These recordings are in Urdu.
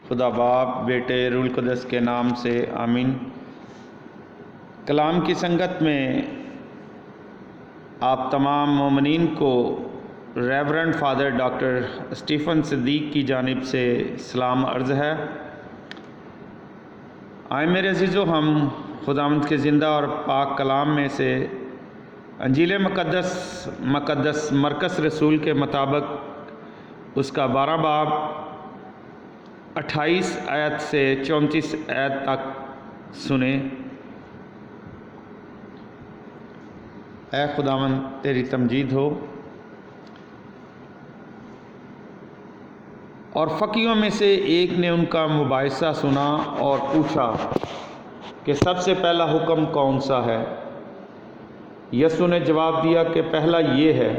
خدا باپ بیٹے روح القدس کے نام سے آمین۔ کلام کی سنگت میں آپ تمام مومنین کو ریورنڈ فادر ڈاکٹر اسٹیفن صدیق کی جانب سے سلام عرض ہے۔ آئے میرے عزیزو، ہم خداوند کے زندہ اور پاک کلام میں سے انجیل مقدس مرکز رسول کے مطابق اس کا 12 باب 28 آیت سے 34 آیت تک سنیں۔ اے خداوند تیری تمجید ہو۔ اور فقیوں میں سے ایک نے ان کا مباحثہ سنا اور پوچھا کہ سب سے پہلا حکم کون سا ہے؟ یسوع نے جواب دیا کہ پہلا یہ ہے،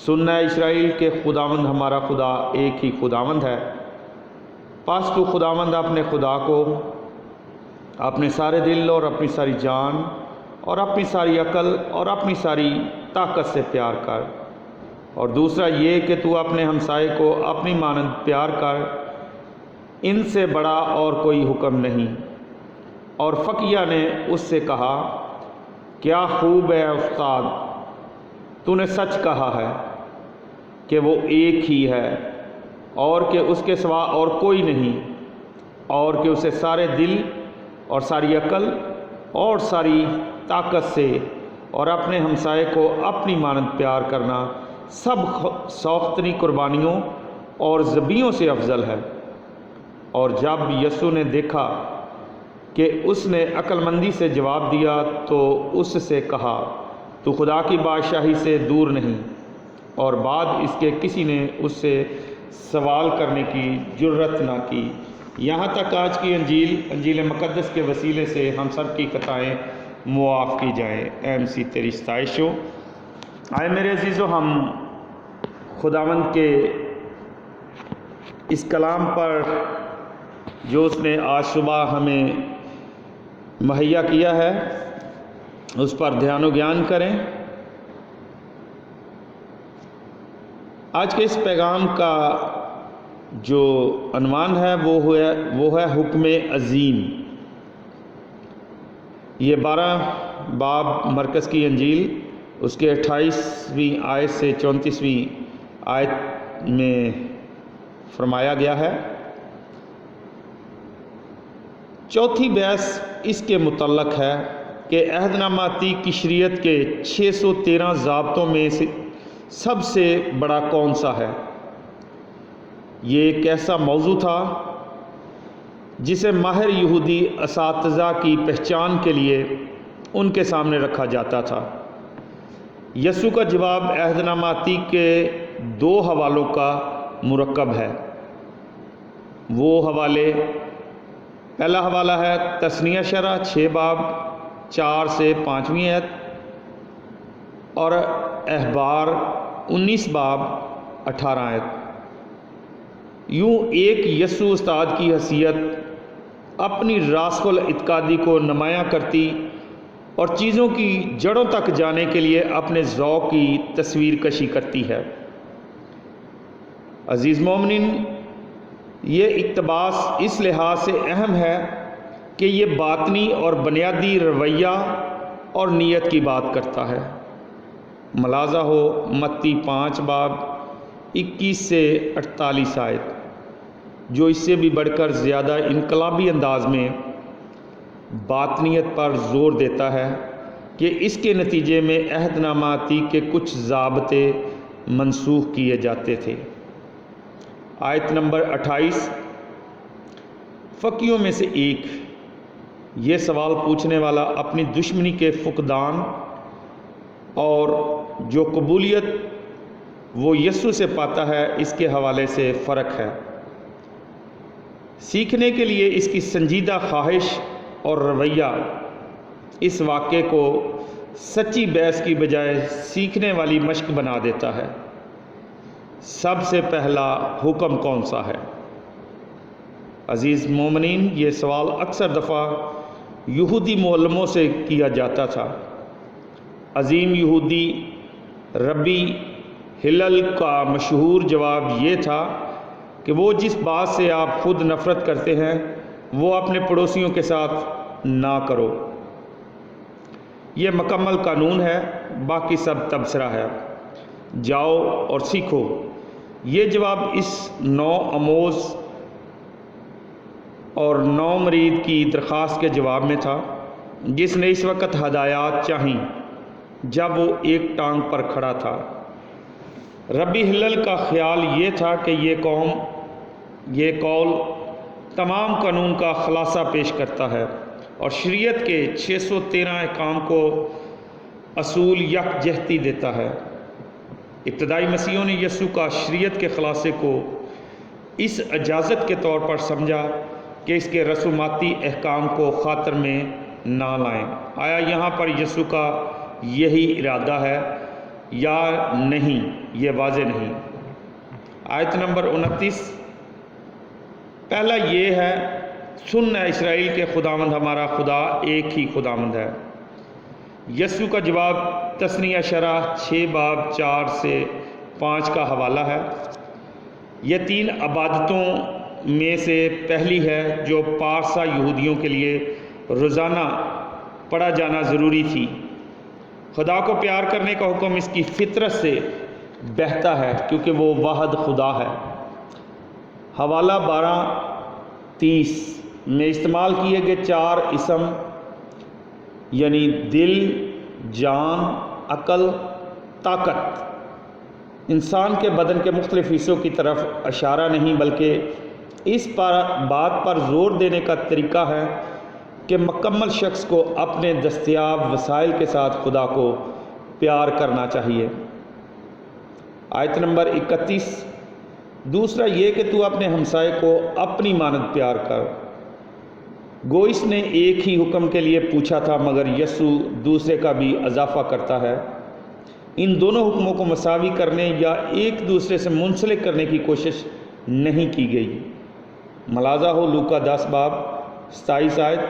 سننا اسرائیل کے خداوند ہمارا خدا ایک ہی خداوند ہے۔ پس تو خداوند اپنے خدا کو اپنے سارے دل اور اپنی ساری جان اور اپنی ساری عقل اور اپنی ساری طاقت سے پیار کر، اور دوسرا یہ کہ تو اپنے ہمسائے کو اپنی مانند پیار کر۔ ان سے بڑا اور کوئی حکم نہیں۔ اور فقیہ نے اس سے کہا، کیا خوب ہے استاد، تو نے سچ کہا ہے کہ وہ ایک ہی ہے، اور کہ اس کے سوا اور کوئی نہیں، اور کہ اسے سارے دل اور ساری عقل اور ساری طاقت سے اور اپنے ہمسائے کو اپنی مانند پیار کرنا سب سوختنی قربانیوں اور ذبیحوں سے افضل ہے۔ اور جب یسوع نے دیکھا کہ اس نے عقل مندی سے جواب دیا تو اس سے کہا، تو خدا کی بادشاہی سے دور نہیں۔ اور بعد اس کے کسی نے اس سے سوال کرنے کی جرت نہ کی۔ یہاں تک آج کی انجیل مقدس کے وسیلے سے ہم سب کی خطائیں معاف کی جائیں۔ اے مسیح تیری ستائش ہو۔ آئے میرے عزیزو، ہم خداوند کے اس کلام پر جو اس نے آج صبح ہمیں مہیا کیا ہے اس پر دھیان و گیان کریں۔ آج کے اس پیغام کا جو عنوان ہے وہ ہے حکم عظیم۔ یہ 12 باب مرکز کی انجیل اس کے 28ویں آیت سے 34ویں آیت میں فرمایا گیا ہے۔ چوتھی بحث اس کے متعلق ہے کہ عہد نامہ عتیق کی شریعت کے 613 ضابطوں میں سے سب سے بڑا کون سا ہے؟ یہ ایک ایسا موضوع تھا جسے ماہر یہودی اساتذہ کی پہچان کے لیے ان کے سامنے رکھا جاتا تھا۔ یسوع کا جواب عہد نامہ عتیق کے 2 حوالوں کا مرکب ہے۔ وہ حوالے، پہلا حوالہ ہے تثنیہ شرح 6 باب 4 سے 5ویں آیت، اور اخبار 19 باب 18 آیت۔ یوں ایک یسوع استاد کی حیثیت اپنی راسخ الاعتقادی کو نمایاں کرتی اور چیزوں کی جڑوں تک جانے کے لیے اپنے ذوق کی تصویر کشی کرتی ہے۔ عزیز مومنین، یہ اقتباس اس لحاظ سے اہم ہے کہ یہ باطنی اور بنیادی رویہ اور نیت کی بات کرتا ہے۔ ملاحظہ ہو متی 5 باب 21 سے 48 آیت، جو اس سے بھی بڑھ کر زیادہ انقلابی انداز میں باطنیت پر زور دیتا ہے کہ اس کے نتیجے میں عہد نامہ عتیق کے کچھ ضابطے منسوخ کیے جاتے تھے۔ آیت نمبر 28، فقیوں میں سے ایک، یہ سوال پوچھنے والا اپنی دشمنی کے فقدان اور جو قبولیت وہ یسوع سے پاتا ہے اس کے حوالے سے فرق ہے۔ سیکھنے کے لیے اس کی سنجیدہ خواہش اور رویہ اس واقعے کو سچی بحث کی بجائے سیکھنے والی مشق بنا دیتا ہے۔ سب سے پہلا حکم کون سا ہے؟ عزیز مومنین، یہ سوال اکثر دفعہ یہودی معلموں سے کیا جاتا تھا۔ عظیم یہودی ربی ہلل کا مشہور جواب یہ تھا کہ وہ جس بات سے آپ خود نفرت کرتے ہیں وہ اپنے پڑوسیوں کے ساتھ نہ کرو۔ یہ مکمل قانون ہے، باقی سب تبصرہ ہے۔ جاؤ اور سیکھو۔ یہ جواب اس نو آموز اور نو مرید کی درخواست کے جواب میں تھا جس نے اس وقت ہدایات چاہیں جب وہ ایک ٹانگ پر کھڑا تھا۔ ربی ہلل کا خیال یہ تھا کہ یہ قول تمام قانون کا خلاصہ پیش کرتا ہے اور شریعت کے 613 احکام کو اصول یکجہتی دیتا ہے۔ ابتدائی مسیحیوں نے یسوع کا شریعت کے خلاصے کو اس اجازت کے طور پر سمجھا کہ اس کے رسوماتی احکام کو خاطر میں نہ لائیں۔ آیا یہاں پر یسوع کا یہی ارادہ ہے یا نہیں؟ یہ واضح نہیں۔ آیت نمبر 29، پہلا یہ ہے، سن اے اسرائیل کے خداوند ہمارا خدا ایک ہی خداوند ہے۔ یسوع کا جواب تثنیہ شرح 6 باب 4 سے 5 کا حوالہ ہے۔ یہ 3 عبادتوں میں سے پہلی ہے جو پارسا یہودیوں کے لیے روزانہ پڑھا جانا ضروری تھی۔ خدا کو پیار کرنے کا حکم اس کی فطرت سے بہتا ہے کیونکہ وہ واحد خدا ہے۔ حوالہ 12:30 میں استعمال کیے گئے 4 اسم یعنی دل، جان، عقل، طاقت انسان کے بدن کے مختلف حصوں کی طرف اشارہ نہیں بلکہ اس بات پر زور دینے کا طریقہ ہے کہ مکمل شخص کو اپنے دستیاب وسائل کے ساتھ خدا کو پیار کرنا چاہیے۔ آیت نمبر 31، دوسرا یہ کہ تو اپنے ہمسائے کو اپنی مانند پیار کر۔ گو اس نے ایک ہی حکم کے لیے پوچھا تھا مگر یسوع دوسرے کا بھی اضافہ کرتا ہے۔ ان دونوں حکموں کو مساوی کرنے یا ایک دوسرے سے منسلک کرنے کی کوشش نہیں کی گئی۔ ملاحظہ ہو لوکا 10 باب 27 آیت،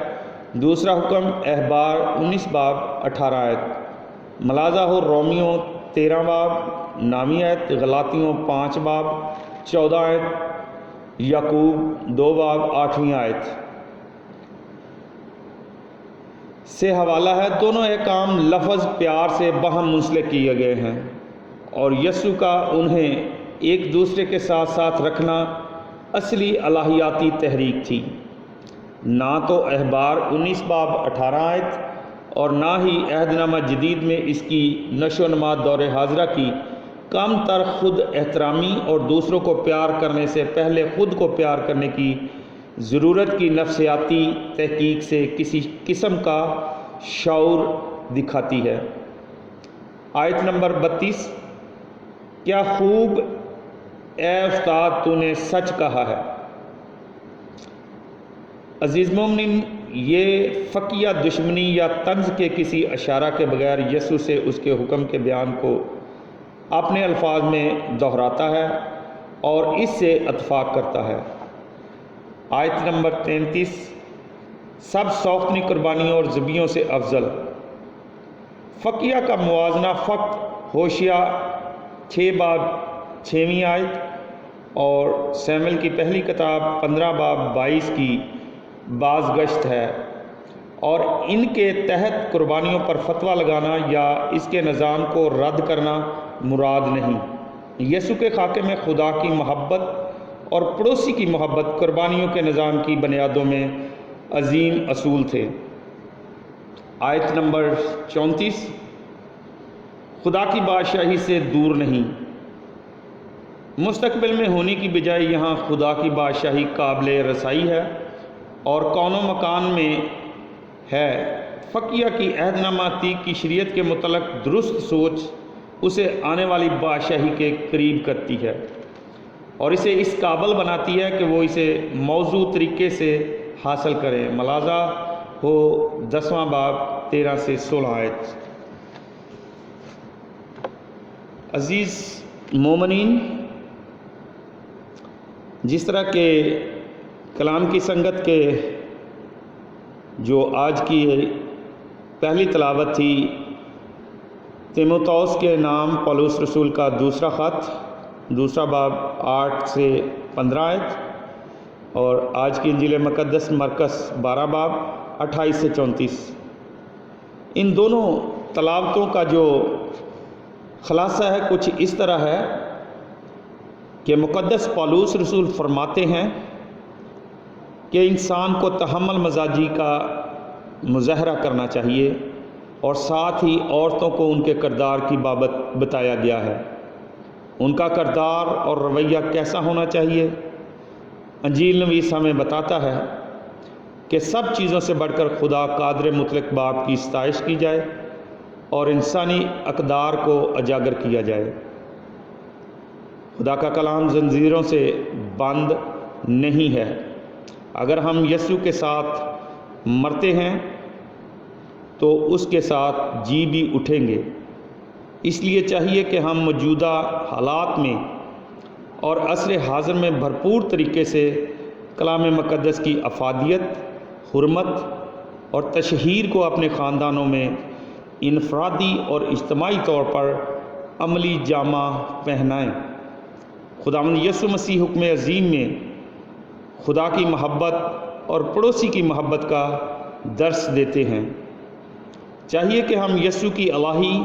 دوسرا حکم احبار 19 باب 18 آیت۔ ملاحظہ ہو رومیوں 13 باب 9 آیت، غلاطیوں 5 باب 14 آیت، یعقوب 2 باب 8 آیت سے حوالہ ہے۔ دونوں احکام لفظ پیار سے باہم منسلک کیے گئے ہیں اور یسوع کا انہیں ایک دوسرے کے ساتھ ساتھ رکھنا اصلی الہیاتی تحریک تھی۔ نہ تو احبار 19 باب 18 آیت اور نہ ہی عہد نامہ جدید میں اس کی نشو و نما دور حاضرہ کی کم تر خود احترامی اور دوسروں کو پیار کرنے سے پہلے خود کو پیار کرنے کی ضرورت کی نفسیاتی تحقیق سے کسی قسم کا شعور دکھاتی ہے۔ آیت نمبر 32، کیا خوب اے استاد تو نے سچ کہا ہے۔ عزیز مومنین، یہ فقیہ دشمنی یا طنز کے کسی اشارہ کے بغیر یسوع سے اس کے حکم کے بیان کو اپنے الفاظ میں دہراتا ہے اور اس سے اتفاق کرتا ہے۔ آیت نمبر 33، سب سوختنی قربانیوں اور ذبیحوں سے افضل۔ فقیہ کا موازنہ فقط ہوشیہ 6 باب 6 آیت اور سیموئیل کی پہلی کتاب 15 باب 22 کی بازگشت ہے اور ان کے تحت قربانیوں پر فتویٰ لگانا یا اس کے نظام کو رد کرنا مراد نہیں۔ یسوع کے خاکے میں خدا کی محبت اور پڑوسی کی محبت قربانیوں کے نظام کی بنیادوں میں عظیم اصول تھے۔ آیت نمبر 34، خدا کی بادشاہی سے دور نہیں۔ مستقبل میں ہونے کی بجائے یہاں خدا کی بادشاہی قابل رسائی ہے اور کون و مکان میں ہے۔ فقیہ کی عہد نامہ عتیق کی شریعت کے متعلق درست سوچ اسے آنے والی بادشاہی کے قریب کرتی ہے اور اسے اس قابل بناتی ہے کہ وہ اسے موضوع طریقے سے حاصل کریں۔ ملاحظہ ہو 10واں باب 13 سے 16 آیت۔ عزیز مومنین، جس طرح کے کلام کی سنگت کے جو آج کی پہلی تلاوت تھی تیموتھوس کے نام پولس رسول کا دوسرا خط دوسرا باب 8 سے 15 آیت، اور آج کی انجیل مقدس مرکز 12 باب 28 سے 34۔ ان دونوں تلاوتوں کا جو خلاصہ ہے کچھ اس طرح ہے کہ مقدس پولس رسول فرماتے ہیں کہ انسان کو تحمل مزاجی کا مظاہرہ کرنا چاہیے، اور ساتھ ہی عورتوں کو ان کے کردار کی بابت بتایا گیا ہے، ان کا کردار اور رویہ کیسا ہونا چاہیے۔ انجیل نویس ہمیں بتاتا ہے کہ سب چیزوں سے بڑھ کر خدا قادر مطلق باپ کی ستائش کی جائے اور انسانی اقدار کو اجاگر کیا جائے۔ خدا کا کلام زنجیروں سے بند نہیں ہے۔ اگر ہم یسوع کے ساتھ مرتے ہیں تو اس کے ساتھ جی بھی اٹھیں گے۔ اس لیے چاہیے کہ ہم موجودہ حالات میں اور عصر حاضر میں بھرپور طریقے سے کلام مقدس کی افادیت، حرمت اور تشہیر کو اپنے خاندانوں میں انفرادی اور اجتماعی طور پر عملی جامہ پہنائیں۔ خداوند یسوع مسیح حکم عظیم میں خدا کی محبت اور پڑوسی کی محبت کا درس دیتے ہیں۔ چاہیے کہ ہم یسوع کی الہی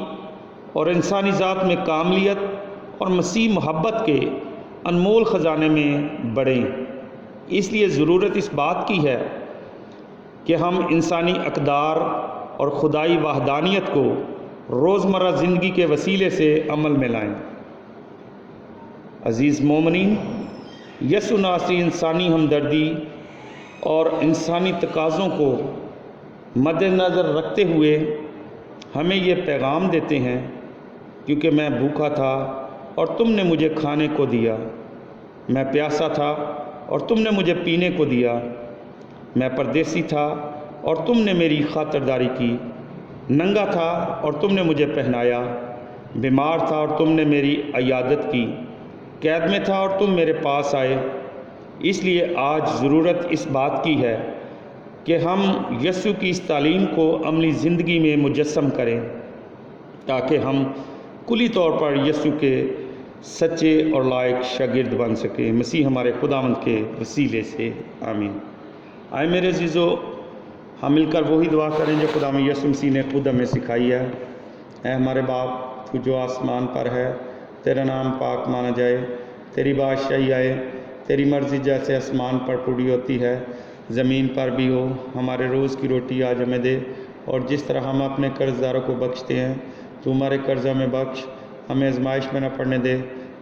اور انسانی ذات میں کاملیت اور مسیح محبت کے انمول خزانے میں بڑھیں۔ اس لیے ضرورت اس بات کی ہے کہ ہم انسانی اقدار اور خدائی وحدانیت کو روزمرہ زندگی کے وسیلے سے عمل میں لائیں۔ عزیز مومنین، یسوع ناصری انسانی ہمدردی اور انسانی تقاضوں کو مد نظر رکھتے ہوئے ہمیں یہ پیغام دیتے ہیں، کیونکہ میں بھوکا تھا اور تم نے مجھے کھانے کو دیا، میں پیاسا تھا اور تم نے مجھے پینے کو دیا، میں پردیسی تھا اور تم نے میری خاطرداری کی، ننگا تھا اور تم نے مجھے پہنایا، بیمار تھا اور تم نے میری عیادت کی، قید میں تھا اور تم میرے پاس آئے۔ اس لیے آج ضرورت اس بات کی ہے کہ ہم یسوع کی اس تعلیم کو عملی زندگی میں مجسم کریں، تاکہ ہم کلی طور پر یسوع کے سچے اور لائق شاگرد بن سکیں۔ مسیح ہمارے خداوند کے وسیلے سے آمین۔ آئے میرے عزیزو، ہم مل کر وہی دعا کریں جو خداوند یسوع مسیح نے خود ہمیں سکھائی ہے۔ اے ہمارے باپ، تو جو آسمان پر ہے، تیرا نام پاک مانا جائے، تیری بادشاہی آئے، تیری مرضی جیسے آسمان پر پوری ہوتی ہے زمین پر بھی ہو۔ ہمارے روز کی روٹی آج ہمیں دے، اور جس طرح ہم اپنے قرض داروں کو بخشتے ہیں تو ہمارے قرض ہمیں بخش، ہمیں آزمائش میں نہ پڑنے دے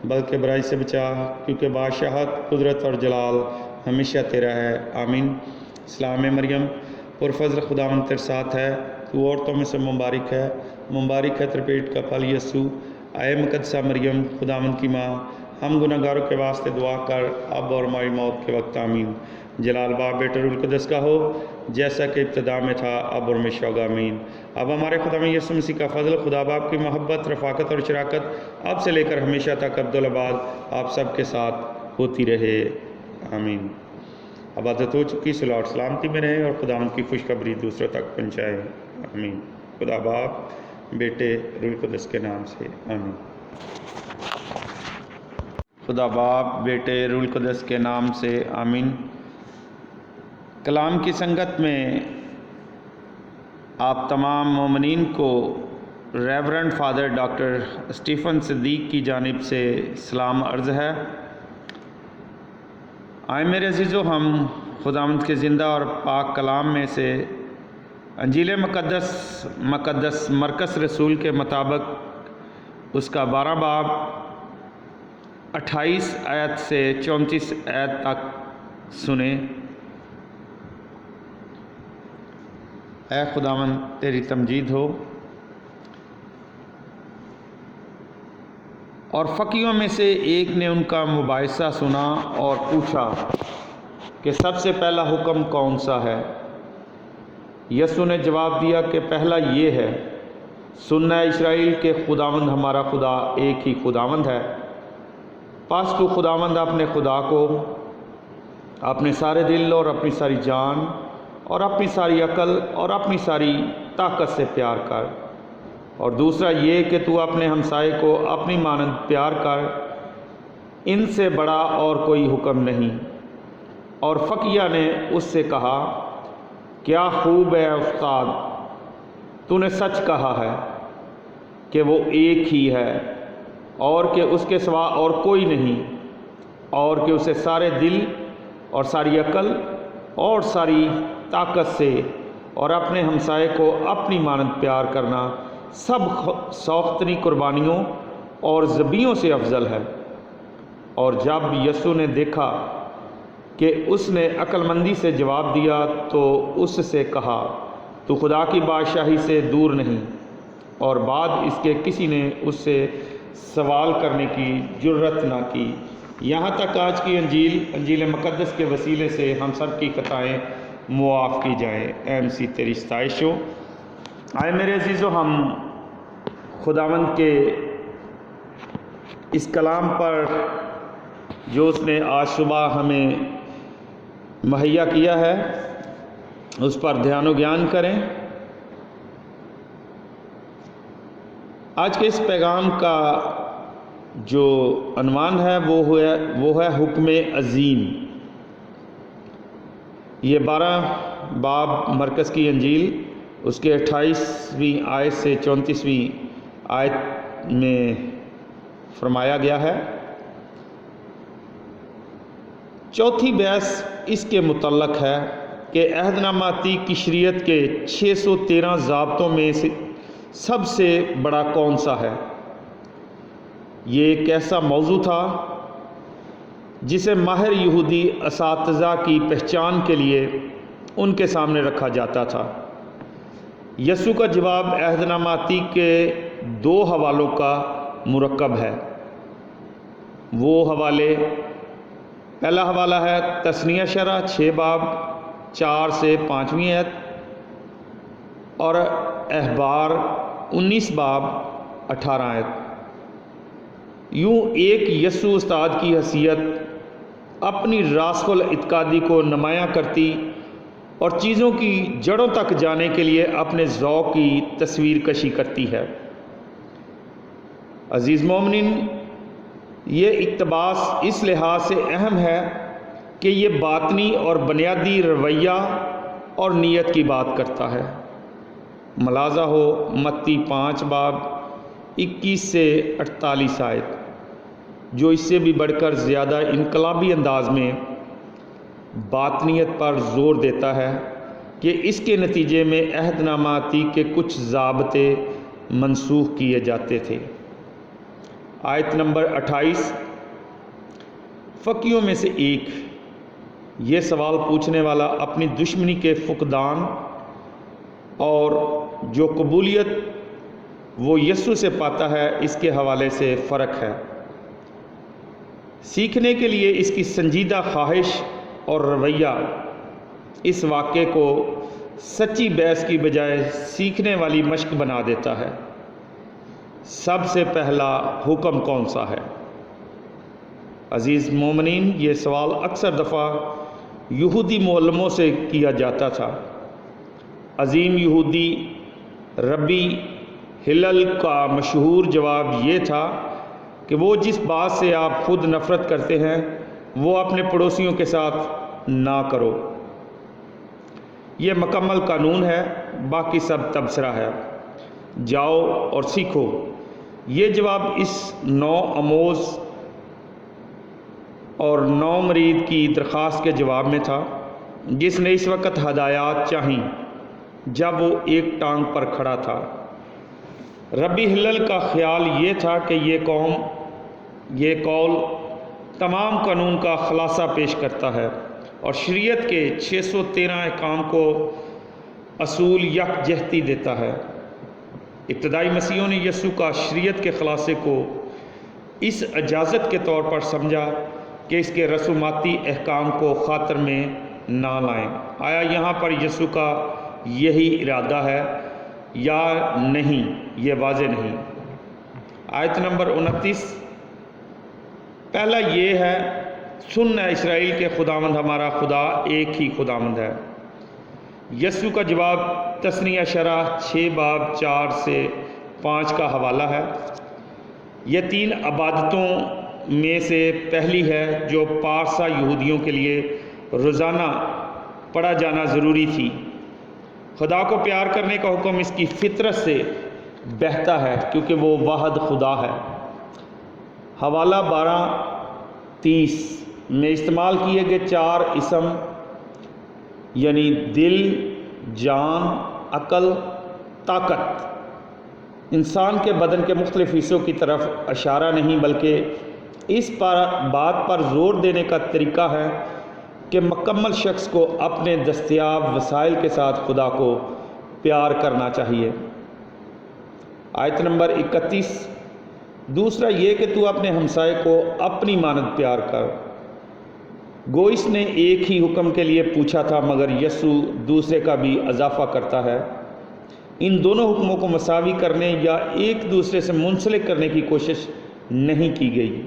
بلکہ برائی سے بچا، کیونکہ بادشاہت، قدرت اور جلال ہمیشہ تیرا ہے، آمین۔ سلام مریم، پرفضل خداوند تیرے ساتھ ہے، تو عورتوں میں سے مبارک ہے، مبارک ہے تیرے پیٹ کا پھل یسوع۔ اے مقدسہ مریم، خداوند کی ماں، ہم گناہ گاروں کے واسطے دعا کر، اب اور ہماری موت کے وقت آمین۔ جلال باپ، بیٹے روح القدس کا ہو، جیسا کہ ابتدا میں تھا، اب اور ہمیشہ ہوگا، آمین۔ اب ہمارے خداوند یسوع مسیح کا فضل، خدا باپ کی محبت، رفاقت اور شراکت اب سے لے کر ہمیشہ تک ابدالآباد آپ سب کے ساتھ ہوتی رہے، آمین۔ عبادت ہو چکی، صلاح اور سلامتی میں رہیں اور خداوند کی خوشخبری دوسروں تک پہنچائیں، آمین۔ خدا باپ، بیٹے روح القدس کے نام سے، آمین۔ خدا باپ، بیٹے روح القدس کے نام سے، آمین۔ کلام کی سنگت میں آپ تمام مومنین کو ریورنڈ فادر ڈاکٹر اسٹیفن صدیق کی جانب سے سلام عرض ہے۔ آئے میرے عزیزو، ہم خداوند کے زندہ اور پاک کلام میں سے انجیل مقدس مرکز رسول کے مطابق اس کا 12 باب 28 آیت سے 34 آیت تک سنیں۔ اے خداوند، تیری تمجید ہو۔ اور فقیہوں میں سے ایک نے ان کا مباحثہ سنا اور پوچھا کہ سب سے پہلا حکم کون سا ہے؟ یسوع نے جواب دیا کہ پہلا یہ ہے، سن اے اسرائیل کہ خداوند ہمارا خدا ایک ہی خداوند ہے۔ پس تو خداوند اپنے خدا کو اپنے سارے دل اور اپنی ساری جان اور اپنی ساری عقل اور اپنی ساری طاقت سے پیار کر، اور دوسرا یہ کہ تو اپنے ہمسائے کو اپنی مانند پیار کر۔ ان سے بڑا اور کوئی حکم نہیں۔ اور فقیہ نے اس سے کہا کیا خوب ہے استاد، تو نے سچ کہا ہے کہ وہ ایک ہی ہے اور کہ اس کے سوا اور کوئی نہیں، اور کہ اسے سارے دل اور ساری عقل اور ساری طاقت سے اور اپنے ہمسائے کو اپنی مانند پیار کرنا سب سوختنی قربانیوں اور ذبیحوں سے افضل ہے۔ اور جب یسوع نے دیکھا کہ اس نے عقل مندی سے جواب دیا تو اس سے کہا تو خدا کی بادشاہی سے دور نہیں، اور بعد اس کے کسی نے اس سے سوال کرنے کی جرت نہ کی۔ یہاں تک آج کی انجیل مقدس کے وسیلے سے ہم سب کی خطائیں معاف کی جائیں۔ اے مسیح تیری ستائش ہو۔ آئے میرے عزیزو، ہم خداوند کے اس کلام پر جو اس نے آج صبح ہمیں مہیا کیا ہے اس پر دھیان و گیان کریں۔ آج کے اس پیغام کا جو عنوان ہے وہ ہے حکم عظیم۔ یہ 12 باب مرکز کی انجیل اس کے 28ویں آیت سے 34ویں آیت میں فرمایا گیا ہے۔ چوتھی بحث اس کے متعلق ہے کہ عہد نامہ عتیق کی شریعت کے 613 ضابطوں میں سے سب سے بڑا کون سا ہے۔ یہ ایک ایسا موضوع تھا جسے ماہر یہودی اساتذہ کی پہچان کے لیے ان کے سامنے رکھا جاتا تھا۔ یسوع کا جواب عہد نامہ عتیق کے 2 حوالوں کا مرکب ہے۔ وہ حوالے، پہلا حوالہ ہے تثنیہ شرح 6 باب 4 سے 5ویں آیت، اور اخبار 19 باب 18 آیت۔ یوں ایک یسوع استاد کی حیثیت اپنی راسخ الاعتقادی کو نمایاں کرتی اور چیزوں کی جڑوں تک جانے کے لیے اپنے ذوق کی تصویر کشی کرتی ہے۔ عزیز مومنین، یہ اقتباس اس لحاظ سے اہم ہے کہ یہ باطنی اور بنیادی رویہ اور نیت کی بات کرتا ہے۔ ملاحظہ ہو متی 5 باب 21 سے 48 آیت، جو اس سے بھی بڑھ کر زیادہ انقلابی انداز میں باطنیت پر زور دیتا ہے کہ اس کے نتیجے میں عہد نامہ عتیق کے کچھ ضابطے منسوخ کیے جاتے تھے۔ آیت نمبر 28، فقیوں میں سے ایک، یہ سوال پوچھنے والا اپنی دشمنی کے فقدان اور جو قبولیت وہ یسوع سے پاتا ہے اس کے حوالے سے فرق ہے۔ سیکھنے کے لیے اس کی سنجیدہ خواہش اور رویہ اس واقعے کو سچی بحث کی بجائے سیکھنے والی مشق بنا دیتا ہے۔ سب سے پہلا حکم کون سا ہے؟ عزیز مومنین، یہ سوال اکثر دفعہ یہودی معلموں سے کیا جاتا تھا۔ عظیم یہودی ربی ہلل کا مشہور جواب یہ تھا کہ وہ جس بات سے آپ خود نفرت کرتے ہیں وہ اپنے پڑوسیوں کے ساتھ نہ کرو۔ یہ مکمل قانون ہے، باقی سب تبصرہ ہے، جاؤ اور سیکھو۔ یہ جواب اس نو آموز اور نو مرید کی درخواست کے جواب میں تھا جس نے اس وقت ہدایات چاہیں جب وہ ایک ٹانگ پر کھڑا تھا۔ ربی ہلل کا خیال یہ تھا کہ یہ قول تمام قانون کا خلاصہ پیش کرتا ہے اور شریعت کے 613 احکام کو اصول یکجہتی دیتا ہے۔ ابتدائی مسیحیوں نے یسوع کا شریعت کے خلاصے کو اس اجازت کے طور پر سمجھا کہ اس کے رسوماتی احکام کو خاطر میں نہ لائیں۔ آیا یہاں پر یسوع کا یہی ارادہ ہے یا نہیں؟ یہ واضح نہیں۔ آیت نمبر 29، پہلا یہ ہے، سن اے اسرائیل کے خداوند ہمارا خدا ایک ہی خداوند ہے۔ یسوع کا جواب تثنیہ شرح 6 باب 4 سے 5 کا حوالہ ہے۔ یہ 3 عبادتوں میں سے پہلی ہے جو پارسا یہودیوں کے لیے روزانہ پڑھا جانا ضروری تھی۔ خدا کو پیار کرنے کا حکم اس کی فطرت سے بہتا ہے کیونکہ وہ واحد خدا ہے۔ حوالہ 12:30 میں استعمال کیے گئے 4 اسم یعنی دل، جان، عقل، طاقت انسان کے بدن کے مختلف حصوں کی طرف اشارہ نہیں بلکہ اس بات پر زور دینے کا طریقہ ہے کہ مکمل شخص کو اپنے دستیاب وسائل کے ساتھ خدا کو پیار کرنا چاہیے۔ آیت نمبر 31، دوسرا یہ کہ تو اپنے ہمسائے کو اپنی مانند پیار کر۔ گو اس نے ایک ہی حکم کے لیے پوچھا تھا مگر یسوع دوسرے کا بھی اضافہ کرتا ہے۔ ان دونوں حکموں کو مساوی کرنے یا ایک دوسرے سے منسلک کرنے کی کوشش نہیں کی گئی۔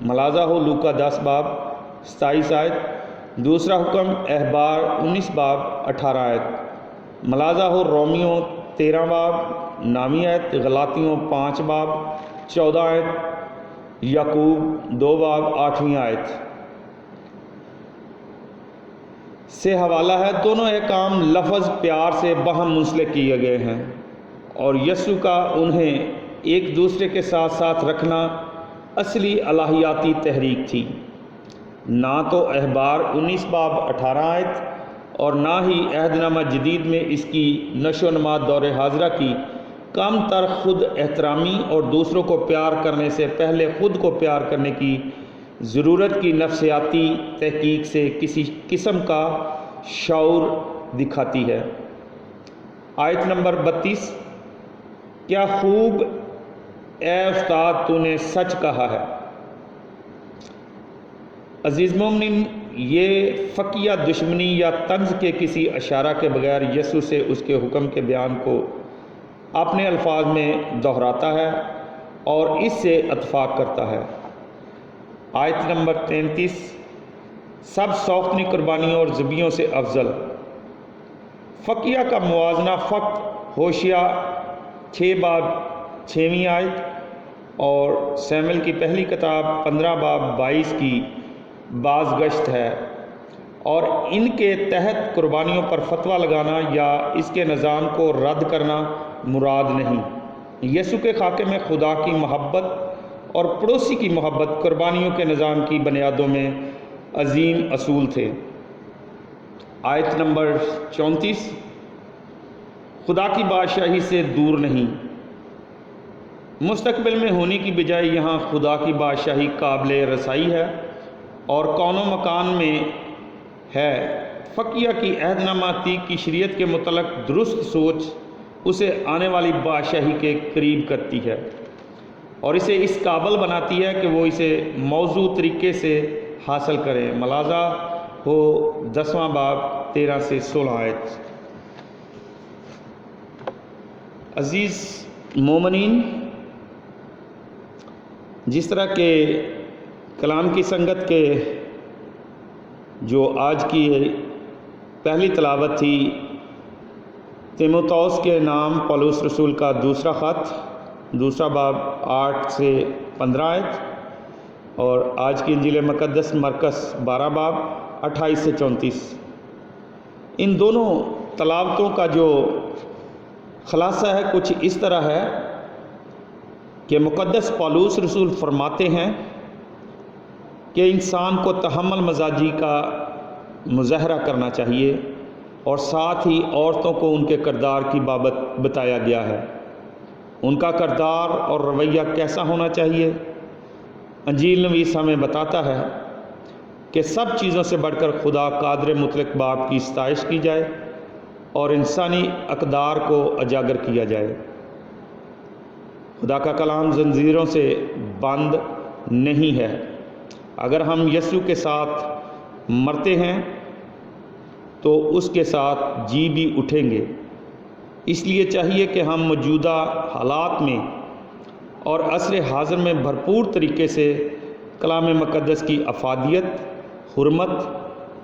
ملاحظہ ہو لوکا 10:27 آیت، دوسرا حکم احبار 19:18 آیت، ملاحظہ ہو رومیو 13:9 آیت، غلاطیوں 5:14 آیت، یعقوب 2:8 آیت سے حوالہ ہے۔ دونوں احکام لفظ پیار سے باہم منسلک کیے گئے ہیں اور یسوع کا انہیں ایک دوسرے کے ساتھ ساتھ رکھنا اصلی الہیاتی تحریک تھی۔ نہ تو احبار 19:18 آیت اور نہ ہی عہد نامہ جدید میں اس کی نشو و نما دور حاضرہ کی کم تر خود احترامی اور دوسروں کو پیار کرنے سے پہلے خود کو پیار کرنے کی ضرورت کی نفسیاتی تحقیق سے کسی قسم کا شعور دکھاتی ہے۔ آیت نمبر 32، کیا خوب اے استاد تو نے سچ کہا ہے۔ عزیز مومنین، یہ فقیہ دشمنی یا طنز کے کسی اشارہ کے بغیر یسوع سے اس کے حکم کے بیان کو اپنے الفاظ میں دہراتا ہے اور اس سے اتفاق کرتا ہے۔ آیت نمبر 33، سب سوختنی قربانیوں اور ذبیحوں سے افضل۔ فقیہ کا موازنہ فقط ہوشیہ 6:6 آیت اور سیموئیل کی پہلی کتاب 15:22 کی بازگشت ہے اور ان کے تحت قربانیوں پر فتویٰ لگانا یا اس کے نظام کو رد کرنا مراد نہیں۔ یسوع کے خاکے میں خدا کی محبت اور پڑوسی کی محبت قربانیوں کے نظام کی بنیادوں میں عظیم اصول تھے۔ آیت نمبر 34، خدا کی بادشاہی سے دور نہیں۔ مستقبل میں ہونے کی بجائے یہاں خدا کی بادشاہی قابل رسائی ہے اور کون و مکان میں ہے۔ فقیہ کی عہد نامہ عتیق کی شریعت کے متعلق درست سوچ اسے آنے والی بادشاہی کے قریب کرتی ہے اور اسے اس قابل بناتی ہے کہ وہ اسے موضوع طریقے سے حاصل کریں۔ ملاحظہ ہو 10واں باب 13 سے 16 آیت۔ عزیز مومنین، جس طرح کے کلام کی سنگت کے جو آج کی پہلی تلاوت تھی تیموتھوس کے نام پولس رسول کا دوسرا خط، دوسرا باب 8 سے 15 آیت، اور آج کی انجیل مقدس مرکز 12 باب 28 سے 34۔ ان دونوں تلاوتوں کا جو خلاصہ ہے کچھ اس طرح ہے کہ مقدس پولس رسول فرماتے ہیں کہ انسان کو تحمل مزاجی کا مظاہرہ کرنا چاہیے اور ساتھ ہی عورتوں کو ان کے کردار کی بابت بتایا گیا ہے۔ ان کا کردار اور رویہ کیسا ہونا چاہیے؟ انجیل نویس ہمیں بتاتا ہے کہ سب چیزوں سے بڑھ کر خدا قادر مطلق باپ کی ستائش کی جائے اور انسانی اقدار کو اجاگر کیا جائے۔ خدا کا کلام زنجیروں سے بند نہیں ہے۔ اگر ہم یسوع کے ساتھ مرتے ہیں تو اس کے ساتھ جی بھی اٹھیں گے۔ اس لیے چاہیے کہ ہم موجودہ حالات میں اور عصر حاضر میں بھرپور طریقے سے کلام مقدس کی افادیت، حرمت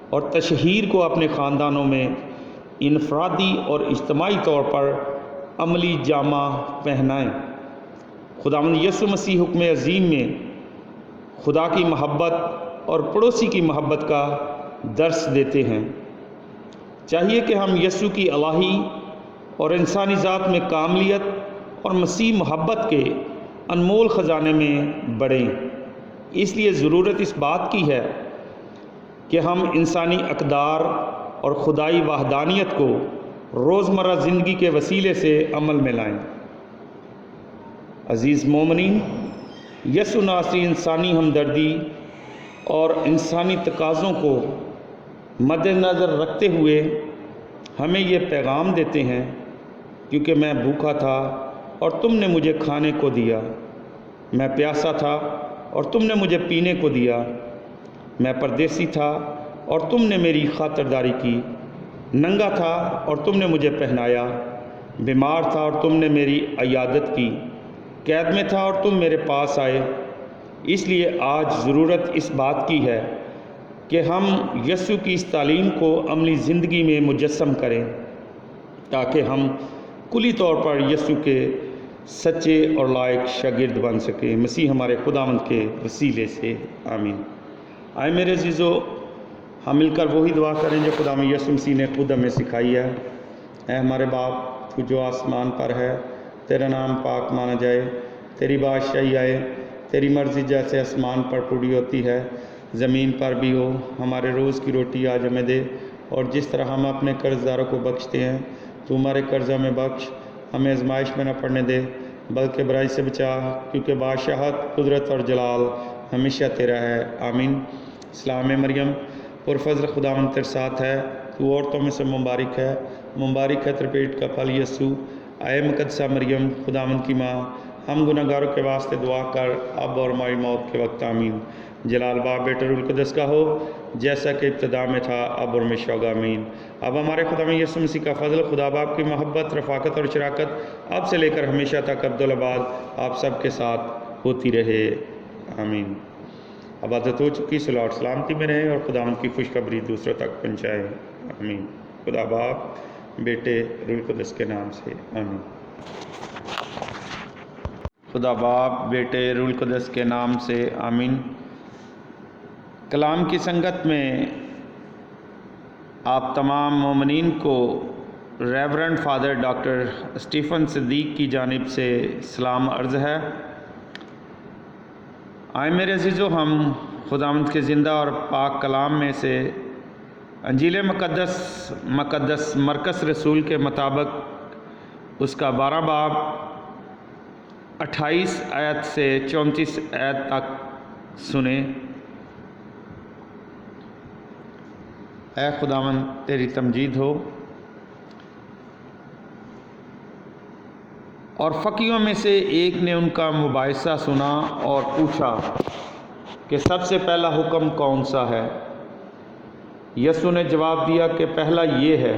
اور تشہیر کو اپنے خاندانوں میں انفرادی اور اجتماعی طور پر عملی جامہ پہنائیں۔ خداوند یسوع مسیح حکم عظیم میں خدا کی محبت اور پڑوسی کی محبت کا درس دیتے ہیں۔ چاہیے کہ ہم یسوع کی الہی اور انسانی ذات میں کاملیت اور مسیح محبت کے انمول خزانے میں بڑھیں۔ اس لیے ضرورت اس بات کی ہے کہ ہم انسانی اقدار اور خدائی وحدانیت کو روزمرہ زندگی کے وسیلے سے عمل میں لائیں۔ عزیز مومنین، یسوع ناصری انسانی ہمدردی اور انسانی تقاضوں کو مد نظر رکھتے ہوئے ہمیں یہ پیغام دیتے ہیں، کیونکہ میں بھوکا تھا اور تم نے مجھے کھانے کو دیا، میں پیاسا تھا اور تم نے مجھے پینے کو دیا، میں پردیسی تھا اور تم نے میری خاطرداری کی، ننگا تھا اور تم نے مجھے پہنایا، بیمار تھا اور تم نے میری عیادت کی، قید میں تھا اور تم میرے پاس آئے۔ اس لیے آج ضرورت اس بات کی ہے کہ ہم یسوع کی اس تعلیم کو عملی زندگی میں مجسم کریں، تاکہ ہم کلی طور پر یسوع کے سچے اور لائق شاگرد بن سکیں۔ مسیح ہمارے خداوند کے وسیلے سے آمین۔ آئے میرے عزیزو، ہم مل کر وہی دعا کریں جو خداوند یسوع مسیح نے خود ہمیں سکھائی ہے۔ اے ہمارے باپ، تو جو آسمان پر ہے، تیرا نام پاک مانا جائے، تیری بادشاہی آئے، تیری مرضی جیسے آسمان پر پوری ہوتی ہے زمین پر بھی ہو۔ ہمارے روز کی روٹی آج ہمیں دے، اور جس طرح ہم اپنے قرض داروں کو بخشتے ہیں تو ہمارے قرض ہمیں بخش، ہمیں آزمائش میں نہ پڑنے دے بلکہ برائی سے بچا، کیونکہ بادشاہت، قدرت اور جلال ہمیشہ تیرا ہے، آمین۔ سلام مریم، پرفضل خداوند تیرے ساتھ ہے، تو عورتوں میں سے مبارک ہے، مبارک ہے تیرے پیٹ کا پھل یسوع۔ اے مقدسہ مریم، خداوند کی ماں، ہم گناہ گاروں کے واسطے دعا کر، اب اور ہماری موت کے وقت آمین۔ جلال باپ، بیٹے، روح القدس کا ہو، جیسا کہ ابتدا میں تھا، اب اور ہمیشہ ہوگا، آمین۔ اب ہمارے خداوند یسوع مسیح کا فضل، خدا باپ کی محبت، رفاقت اور شراکت اب سے لے کر ہمیشہ تک ابدالآباد آپ سب کے ساتھ ہوتی رہے، آمین۔ عبادت ہو چکی، صلاح اور سلامتی میں رہیں اور خداوند کی خوشخبری دوسروں تک پہنچائیں، آمین۔ خدا باپ، بیٹے، روح القدس کے نام سے، آمین۔ خدا باپ، بیٹے، روح القدس کے نام سے، آمین۔ کلام کی سنگت میں آپ تمام مومنین کو ریورنڈ فادر ڈاکٹر اسٹیفن صدیق کی جانب سے سلام عرض ہے۔ آئے میرے عزیزو، ہم خداوند کے زندہ اور پاک کلام میں سے انجیل مقدس مرکز رسول کے مطابق اس کا 12 باب 28 آیت سے 34 آیت تک سنیں۔ اے خداوند، تیری تمجید ہو۔ اور فقیہوں میں سے ایک نے ان کا مباحثہ سنا اور پوچھا کہ سب سے پہلا حکم کون سا ہے؟ یسوع نے جواب دیا کہ پہلا یہ ہے،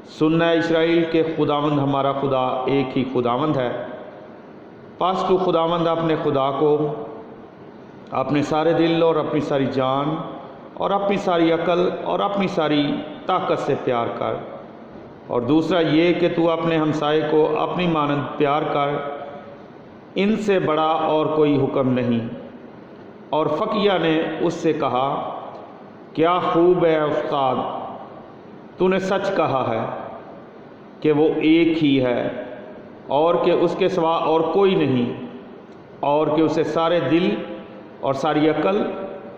سننا اے اسرائیل کہ خداوند ہمارا خدا ایک ہی خداوند ہے۔ پس تو خداوند اپنے خدا کو اپنے سارے دل اور اپنی ساری جان اور اپنی ساری عقل اور اپنی ساری طاقت سے پیار کر، اور دوسرا یہ کہ تو اپنے ہمسائے کو اپنی مانند پیار کر۔ ان سے بڑا اور کوئی حکم نہیں۔ اور فقیہ نے اس سے کہا، کیا خوب ہے استاد، تو نے سچ کہا ہے کہ وہ ایک ہی ہے، اور کہ اس کے سوا اور کوئی نہیں، اور کہ اسے سارے دل اور ساری عقل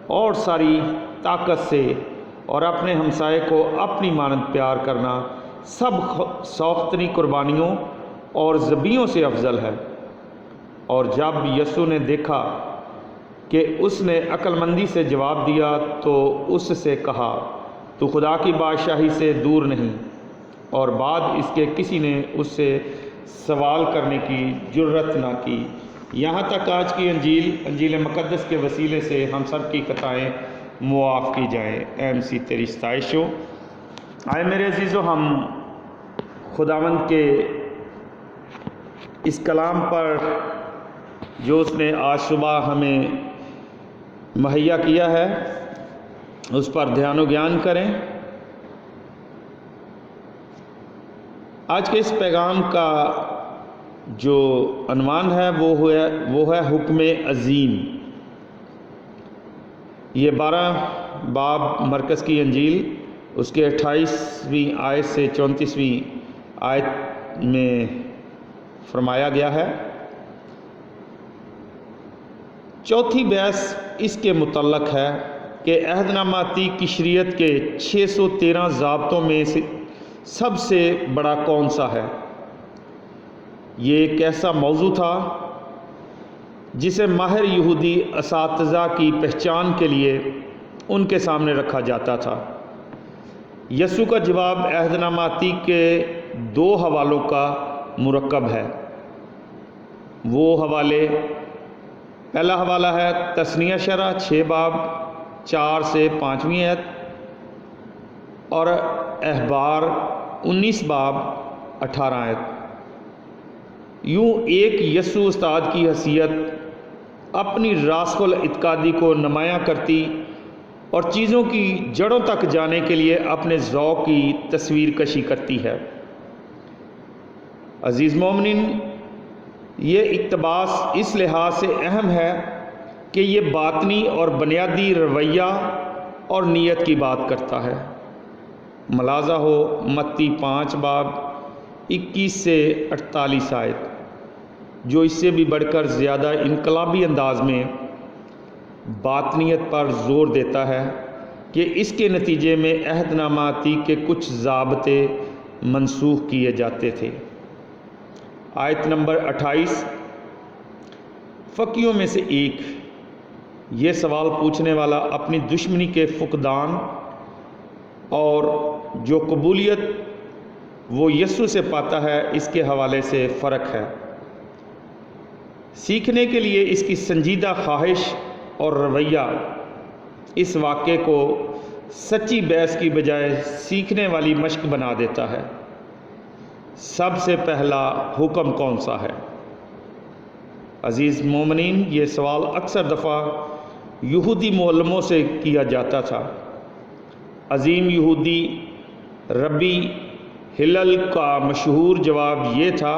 اور ساری طاقت سے اور اپنے ہمسائے کو اپنی مانند پیار کرنا سب سوختنی قربانیوں اور ذبیحوں سے افضل ہے۔ اور جب یسوع نے دیکھا کہ اس نے عقل مندی سے جواب دیا تو اس سے کہا، تو خدا کی بادشاہی سے دور نہیں۔ اور بعد اس کے کسی نے اس سے سوال کرنے کی جرت نہ کی، یہاں تک آج کی انجیل مقدس کے وسیلے سے ہم سب کی خطائیں معاف کی جائیں۔ اے مسیح تیری ستائش ہو۔ آئے میرے عزیزو، ہم خداوند کے اس کلام پر جو اس نے آج صبح ہمیں مہیا کیا ہے اس پر دھیان و گیان کریں۔ آج کے اس پیغام کا جو عنوان ہے وہ ہے حکم عظیم۔ یہ 12 باب مرکز کی انجیل اس کے 28ویں آیت سے 34ویں آیت میں فرمایا گیا ہے۔ چوتھی بحث اس کے متعلق ہے کہ عہد نامہ عتیق کی شریعت کے 613 ضابطوں میں سے سب سے بڑا کون سا ہے؟ یہ ایک ایسا موضوع تھا جسے ماہر یہودی اساتذہ کی پہچان کے لیے ان کے سامنے رکھا جاتا تھا۔ یسوع کا جواب عہد نامہ عتیق کے 2 حوالوں کا مرکب ہے۔ وہ حوالے، پہلا حوالہ ہے تثنیہ شرح 6 باب 4 سے 5ویں آیت، اور اخبار 19 باب 18 آیت۔ یوں ایک یسوع استاد کی حیثیت اپنی راسخ الاعتقادی کو نمایاں کرتی اور چیزوں کی جڑوں تک جانے کے لیے اپنے ذوق کی تصویر کشی کرتی ہے۔ عزیز مومنین، یہ اقتباس اس لحاظ سے اہم ہے کہ یہ باطنی اور بنیادی رویہ اور نیت کی بات کرتا ہے۔ ملاحظہ ہو متی 5 باب 21 سے 48 آیت، جو اس سے بھی بڑھ کر زیادہ انقلابی انداز میں باطنیت پر زور دیتا ہے کہ اس کے نتیجے میں عہد نامہ عتیق کے کچھ ضابطے منسوخ کیے جاتے تھے۔ آیت نمبر 28، فقیوں میں سے ایک، یہ سوال پوچھنے والا اپنی دشمنی کے فقدان اور جو قبولیت وہ یسوع سے پاتا ہے اس کے حوالے سے فرق ہے۔ سیکھنے کے لیے اس کی سنجیدہ خواہش اور رویہ اس واقعے کو سچی بحث کی بجائے سیکھنے والی مشق بنا دیتا ہے۔ سب سے پہلا حکم کون سا ہے؟ عزیز مومنین، یہ سوال اکثر دفعہ یہودی معلموں سے کیا جاتا تھا۔ عظیم یہودی ربی ہلل کا مشہور جواب یہ تھا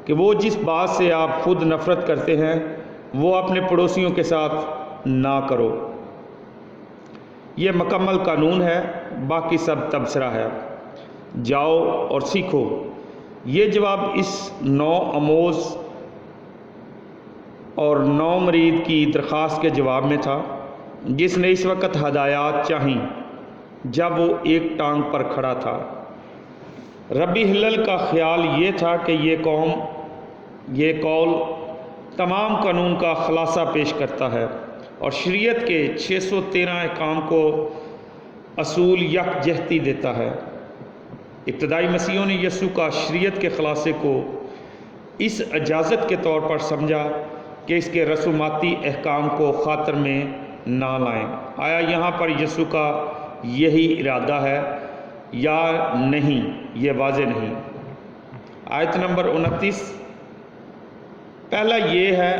کہ وہ جس بات سے آپ خود نفرت کرتے ہیں وہ اپنے پڑوسیوں کے ساتھ نہ کرو۔ یہ مکمل قانون ہے، باقی سب تبصرہ ہے، جاؤ اور سیکھو۔ یہ جواب اس نو آموز اور نو مرید کی درخواست کے جواب میں تھا جس نے اس وقت ہدایات چاہیں جب وہ ایک ٹانگ پر کھڑا تھا۔ ربی ہلل کا خیال یہ تھا کہ یہ قول تمام قانون کا خلاصہ پیش کرتا ہے اور شریعت کے 613 احکام کو اصول یکجہتی دیتا ہے۔ ابتدائی مسیحیوں نے یسوع کا شریعت کے خلاصے کو اس اجازت کے طور پر سمجھا کہ اس کے رسوماتی احکام کو خاطر میں نہ لائیں۔ آیا یہاں پر یسوع کا یہی ارادہ ہے یا نہیں؟ یہ واضح نہیں۔ آیت نمبر 29، پہلا یہ ہے،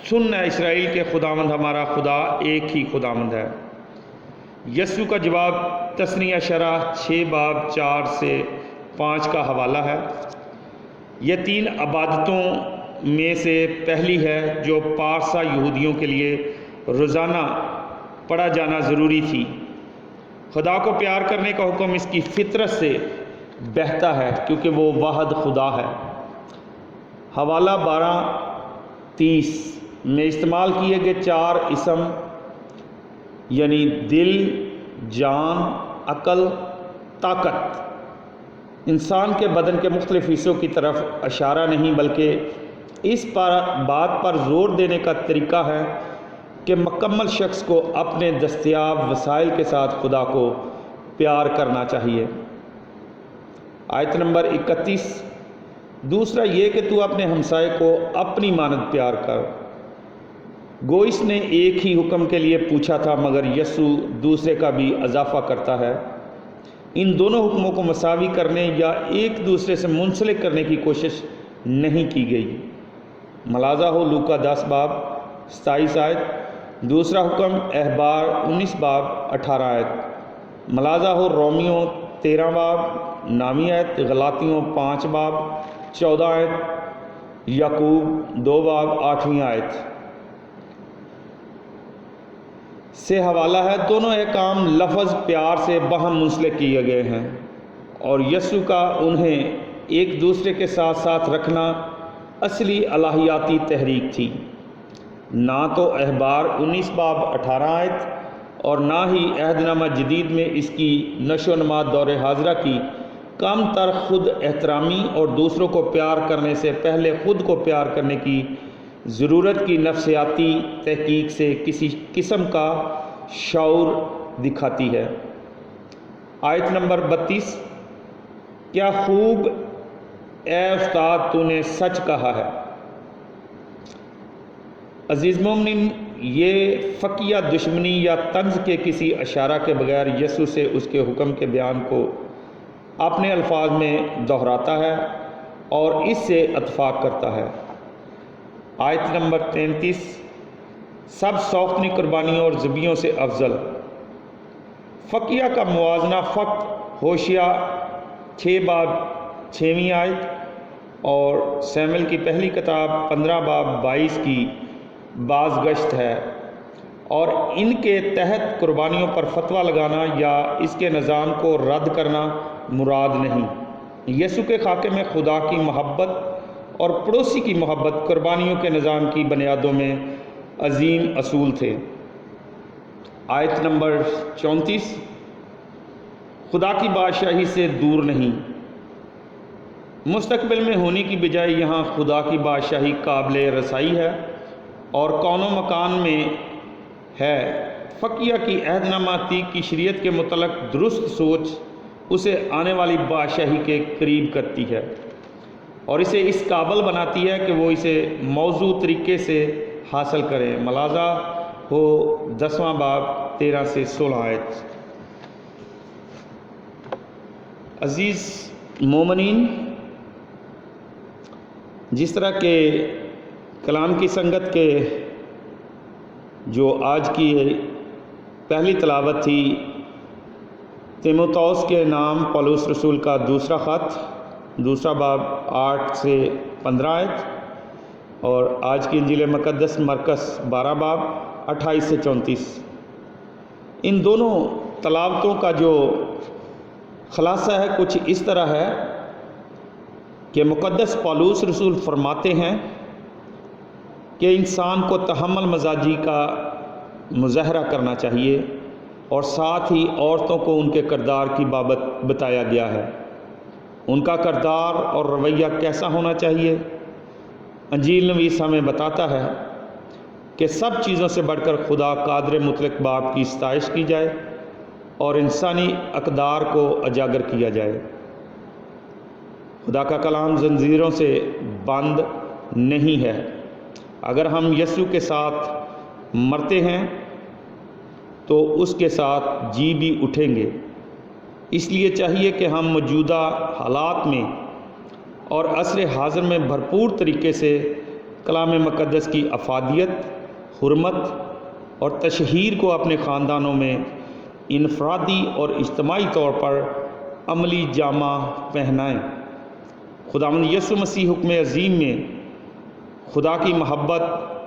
سن اے اسرائیل کے خداوند ہمارا خدا ایک ہی خداوند ہے۔ یسوع کا جواب تثنیہ شرح 6 باب 4 سے 5 کا حوالہ ہے۔ یہ 3 عبادتوں میں سے پہلی ہے جو پارسا یہودیوں کے لیے روزانہ پڑھا جانا ضروری تھی۔ خدا کو پیار کرنے کا حکم اس کی فطرت سے بہتا ہے کیونکہ وہ واحد خدا ہے۔ حوالہ 12:30 میں استعمال کیے گئے 4 اسم یعنی دل، جان، عقل، طاقت انسان کے بدن کے مختلف حصوں کی طرف اشارہ نہیں بلکہ اس بات پر زور دینے کا طریقہ ہے کہ مکمل شخص کو اپنے دستیاب وسائل کے ساتھ خدا کو پیار کرنا چاہیے۔ آیت نمبر 31، دوسرا یہ کہ تو اپنے ہمسائے کو اپنی مانند پیار کر۔ گو اس نے ایک ہی حکم کے لیے پوچھا تھا مگر یسوع دوسرے کا بھی اضافہ کرتا ہے۔ ان دونوں حکموں کو مساوی کرنے یا ایک دوسرے سے منسلک کرنے کی کوشش نہیں کی گئی۔ ملاحظہ ہو لوکا 10 باب 27 آیت، دوسرا حکم اخبار 19 باب 18 آیت۔ ملاحظہ ہو رومیو 13 باب 9 آیت، غلاطیوں 5 باب 14 آیت، یعقوب 2 باب 8 آیت۔ سے حوالہ ہے۔ دونوں احکام لفظ پیار سے باہم منسلک کیے گئے ہیں، اور یسوع کا انہیں ایک دوسرے کے ساتھ ساتھ رکھنا اصلی الہیاتی تحریک تھی۔ نہ تو احبار 19 باب 18 آیت اور نہ ہی عہد نامہ جدید میں اس کی نشو و نما دور حاضرہ کی کم تر خود احترامی اور دوسروں کو پیار کرنے سے پہلے خود کو پیار کرنے کی ضرورت کی نفسیاتی تحقیق سے کسی قسم کا شعور دکھاتی ہے۔ آیت نمبر 32، کیا خوب اے استاد تو نے سچ کہا ہے۔ عزیز مومنین، یہ فقیہ دشمنی یا طنز کے کسی اشارہ کے بغیر یسوع سے اس کے حکم کے بیان کو اپنے الفاظ میں دہراتا ہے اور اس سے اتفاق کرتا ہے۔ آیت نمبر 33، سب سوختنی قربانیوں اور ذبیحوں سے افضل۔ فقیہ کا موازنہ فقط ہوشیہ 6 باب 6ویں آیت اور سیموئیل کی پہلی کتاب 15 باب 22 کی بازگشت ہے، اور ان کے تحت قربانیوں پر فتویٰ لگانا یا اس کے نظام کو رد کرنا مراد نہیں۔ یسوع کے خاکے میں خدا کی محبت اور پڑوسی کی محبت قربانیوں کے نظام کی بنیادوں میں عظیم اصول تھے۔ آیت نمبر 34، خدا کی بادشاہی سے دور نہیں۔ مستقبل میں ہونے کی بجائے یہاں خدا کی بادشاہی قابل رسائی ہے اور کون و مکان میں ہے۔ فقیہ کی عہد نامہ عتیق کی شریعت کے متعلق درست سوچ اسے آنے والی بادشاہی کے قریب کرتی ہے اور اسے اس قابل بناتی ہے کہ وہ اسے موضوع طریقے سے حاصل کرے۔ ملاحظہ ہو 10واں باب 13 سے 16 آیت۔ عزیز مومنین، جس طرح کہ کلام کی سنگت کے جو آج کی پہلی تلاوت تھی تیموتھوس کے نام پولس رسول کا دوسرا خط، دوسرا باب 8 سے 15 آیت، اور آج کی انجیل مقدس مرکز 12 باب 28 سے 34۔ ان دونوں تلاوتوں کا جو خلاصہ ہے کچھ اس طرح ہے کہ مقدس پولس رسول فرماتے ہیں کہ انسان کو تحمل مزاجی کا مظاہرہ کرنا چاہیے، اور ساتھ ہی عورتوں کو ان کے کردار کی بابت بتایا گیا ہے۔ ان کا کردار اور رویہ کیسا ہونا چاہیے؟ انجیل نویس ہمیں بتاتا ہے کہ سب چیزوں سے بڑھ کر خدا قادر مطلق باپ کی ستائش کی جائے اور انسانی اقدار کو اجاگر کیا جائے۔ خدا کا کلام زنجیروں سے بند نہیں ہے۔ اگر ہم یسوع کے ساتھ مرتے ہیں تو اس کے ساتھ جی بھی اٹھیں گے۔ اس لیے چاہیے کہ ہم موجودہ حالات میں اور عصر حاضر میں بھرپور طریقے سے کلام مقدس کی افادیت، حرمت اور تشہیر کو اپنے خاندانوں میں انفرادی اور اجتماعی طور پر عملی جامہ پہنائیں۔ خداوند یسوع مسیح حکم عظیم میں خدا کی محبت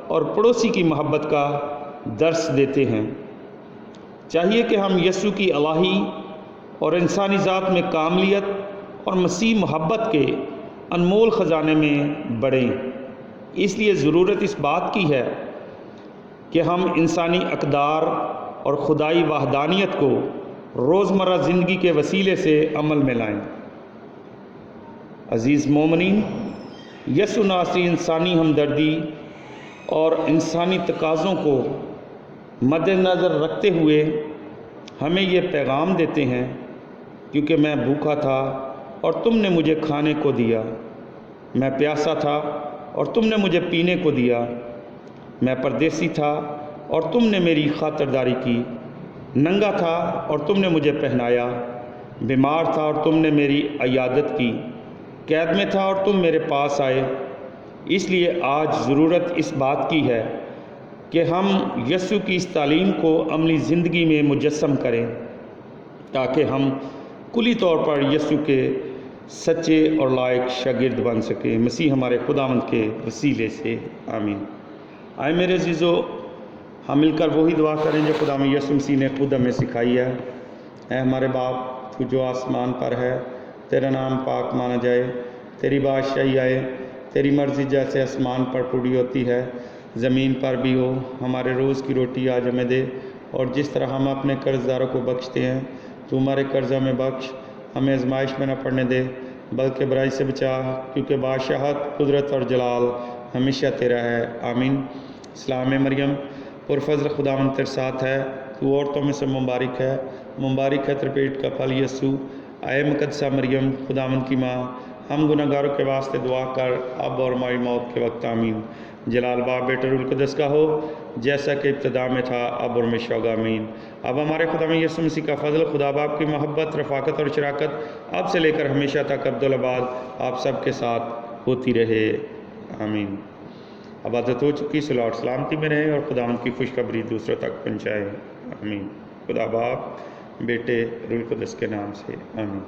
اور پڑوسی کی محبت کا درس دیتے ہیں۔ چاہیے کہ ہم یسوع کی الہی اور انسانی ذات میں کاملیت اور مسیح محبت کے انمول خزانے میں بڑھیں۔ اس لیے ضرورت اس بات کی ہے کہ ہم انسانی اقدار اور خدائی وحدانیت کو روزمرہ زندگی کے وسیلے سے عمل میں لائیں۔ عزیز مومنین، یسوع ناصری انسانی ہمدردی اور انسانی تقاضوں کو مد نظر رکھتے ہوئے ہمیں یہ پیغام دیتے ہیں، کیونکہ میں بھوکا تھا اور تم نے مجھے کھانے کو دیا، میں پیاسا تھا اور تم نے مجھے پینے کو دیا، میں پردیسی تھا اور تم نے میری خاطرداری کی، ننگا تھا اور تم نے مجھے پہنایا، بیمار تھا اور تم نے میری عیادت کی، قید میں تھا اور تم میرے پاس آئے۔ اس لیے آج ضرورت اس بات کی ہے کہ ہم یسوع کی اس تعلیم کو عملی زندگی میں مجسم کریں، تاکہ ہم کلی طور پر یسوع کے سچے اور لائق شاگرد بن سکیں۔ مسیح ہمارے خداوند کے وسیلے سے آمین۔ آئے میرے عزیزو، ہم مل کر وہی دعا کریں جو خدا یسوع مسیح نے خود ہمیں سکھائی ہے۔ اے ہمارے باپ، تو جو آسمان پر ہے، تیرا نام پاک مانا جائے، تیری بادشاہی آئے، تیری مرضی جیسے آسمان پر پوری ہوتی ہے زمین پر بھی ہو۔ ہمارے روز کی روٹی آج ہمیں دے، اور جس طرح ہم اپنے قرض داروں کو بخشتے ہیں تو ہمارے قرض ہمیں بخش، ہمیں آزمائش میں نہ پڑنے دے بلکہ برائی سے بچا، کیونکہ بادشاہت، قدرت اور جلال ہمیشہ تیرا ہے، آمین۔ سلام مریم، پرفضل خداوند تیرے ساتھ ہے، تو عورتوں میں سے مبارک ہے، مبارک ہے تیرے پیٹ کا پھل یسوع۔ اے مقدسہ مریم، خداوند کی ماں، ہم گناہ گاروں کے واسطے دعا کر، اب اور ہماری موت کے وقت، آمین۔ جلال باپ، بیٹے روح القدس کا ہو، جیسا کہ ابتدا میں تھا، اب اور ہمیشہ ہوگا، آمین۔ اب ہمارے خدا یسوع مسیح کا فضل، خدا باپ کی محبت، رفاقت اور شراکت اب سے لے کر ہمیشہ تک ابدالآباد آپ سب کے ساتھ ہوتی رہے، آمین۔ عبادت ہو چکی، صلاح اور سلامتی میں رہیں اور خداوند کی خوشخبری دوسروں تک پہنچائیں، آمین۔ خدا باپ، بیٹے روح القدس کے نام سے، آمین۔